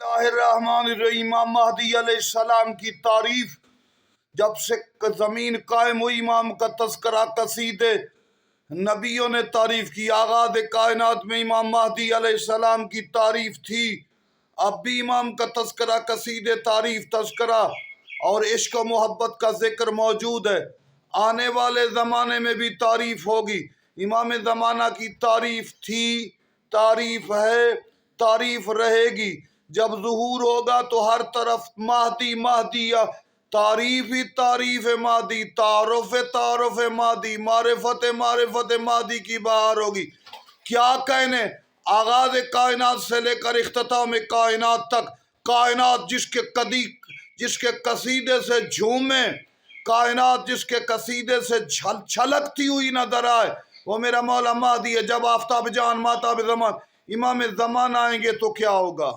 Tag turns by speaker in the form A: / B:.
A: बिस्मिल्लाहिर्रहमानिर्रहीम। इमाम महदी अलैहिस्सलाम की तारीफ। जब से ज़मीन कायम हुई, इमाम का तज़किरा कसीदे नबियों ने तारीफ की। आगाज़ कायनात में इमाम महदी अलैहिस्सलाम की तारीफ थी। अब भी इमाम का तज़किरा कसीदे तारीफ तज़किरा और इश्क व मोहब्बत का जिक्र मौजूद है। आने वाले ज़माने में भी तारीफ होगी। इमाम ज़माना की तारीफ थी, तारीफ है, तारीफ रहेगी। जब ज़ुहूर होगा तो हर तरफ महदी महदी, या तारीफ ही तारीफ महदी, तारुफ महदी, मारिफत मारिफत महदी की बहार होगी। क्या कहने, आगाज कायनात से लेकर इख्तिताम कायनात तक, कायनात जिसके कसीदे से झूमे, कायनात जिसके कसीदे से छलकती हुई नजर आए, वो मेरा मौला महदी है। जब आफ्ताब जान माताब ज़मान इमाम ज़मान आएंगे तो क्या होगा।